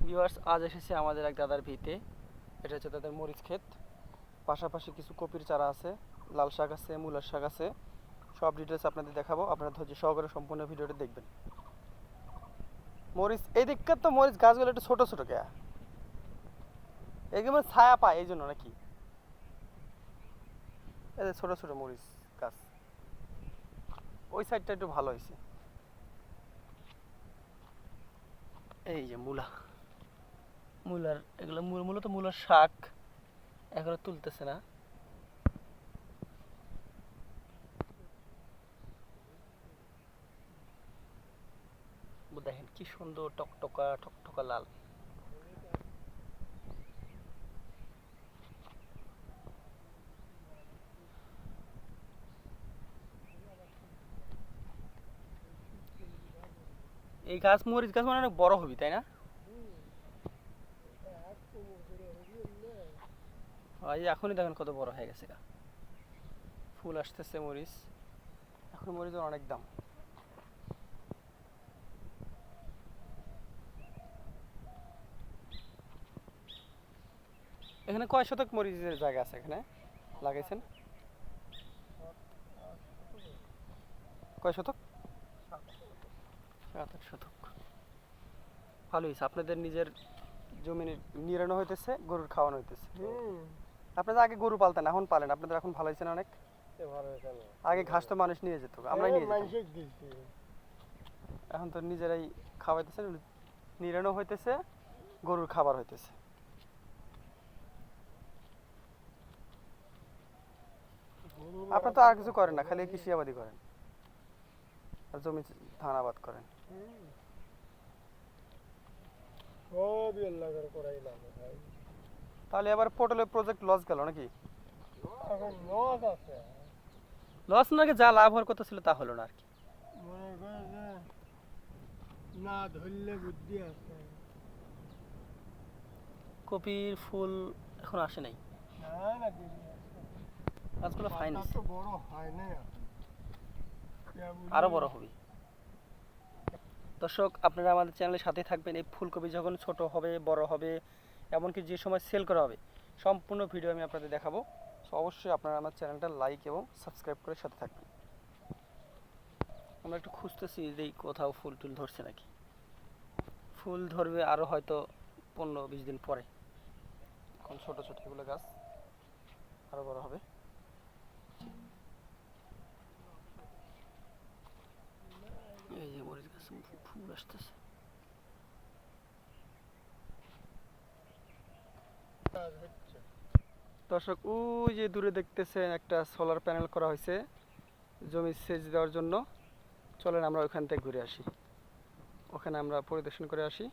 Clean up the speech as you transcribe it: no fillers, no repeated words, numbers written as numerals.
Viewers, আজ এসেছে আমাদের এক দাদার ভিটে। এটা হচ্ছে তাদের মরিচ ক্ষেত, পাশাপাশি কিছু কপির চারা আছে, লাল শাক আছে, মূলার শাক আছে। সব ডিটেলস আপনাদের দেখাবো, আপনারা ধৈর্য সহকারে সম্পূর্ণ ভিডিওটি দেখবেন। মরিচ এই দিককার তো মরিচ গাছগুলো একটু ছোট ছোট কেয়া, এগুলো ছায়া পায় এই জন্য নাকি? এই যে ছোট ছোট মরিচ গাছ, ওই সাইডটা একটু ভালো হয়েছে। এই যে মূলার এগুলো মূলত মূলার শাক এখনো তুলতেছে না। দেখেন কি সুন্দর টকটকা টকটকা লাল। এই গাছ মরিচ গাছ মানে অনেক বড় হবি, তাই না? এই এখনই দেখেন কত বড় হয়ে গেছে, ফুল আসতেছে মরিচ। এখন মরিচের অনেক দাম। এখানে কয় শতক মরিচের জায়গা আছে এখানে লাগাইছেন? কয় শতক? 7-8 শতক। ভালো হয়েছে, আপনাদের নিজের জমি নিড়ানো হইতেছে, গরুর খাওয়ানো হইতেছে। আপনারা আগে গরু পালতেন, এখন পালেন, আপনাদের এখন ভালো হয়েছে না অনেক? আগে ঘাস তো মানুষ নিয়ে যেত, আমরাই নিয়ে যেতাম। এখন তো নিজেরাই খাওয়াইতেছে, নিড়ানো হইতেছে, গরুর খাবার হইতেছে। আপনারা তো আর কিছু করেন না, খালি কৃষি আবাদই করেন আর জমি ধান আবাদ করেন। তাহলে এবার পটলের প্রজেক্ট লস গেল নাকি? লস নাকি, যা লাভ হওয়ার কথা ছিল তা হলো না আর কি। না ধরলে বুদ্ধি আছে। কপির ফুল এখন আসে নাই, গাছগুলো ফাইন, বড় হয় না, আরো বড় হবে। দর্শক, আপনারা আমাদের চ্যানেলের সাথে থাকবেন। এই ফুলকপি যখন ছোট হবে, বড় হবে, এমনকি যে সময় সেল করা হবে, সম্পূর্ণ ভিডিও আমি আপনাদের দেখাবো। সো অবশ্যই আপনারা আমার চ্যানেলটা লাইক এবং সাবস্ক্রাইব করে সাথে থাকবেন। আমরা একটু খুঁজতেছি যে কোথাও ফুল টুল ধরছে নাকি। ফুল ধরবে আরও হয়তো 15-20 দিন পরে। এখন ছোট ছোট এগুলো গাছ, আরো বড় হবে। এই যে মরিচ গাছ ফুল আসতেছে। দর্শক, ওই যে দূরে দেখতেছেন একটা সোলার প্যানেল করা হয়েছে জমি সেচ দেওয়ার জন্য। চলেন আমরা ওখান থেকে ঘুরে আসি, ওখানে আমরা পরিদর্শন করে আসি।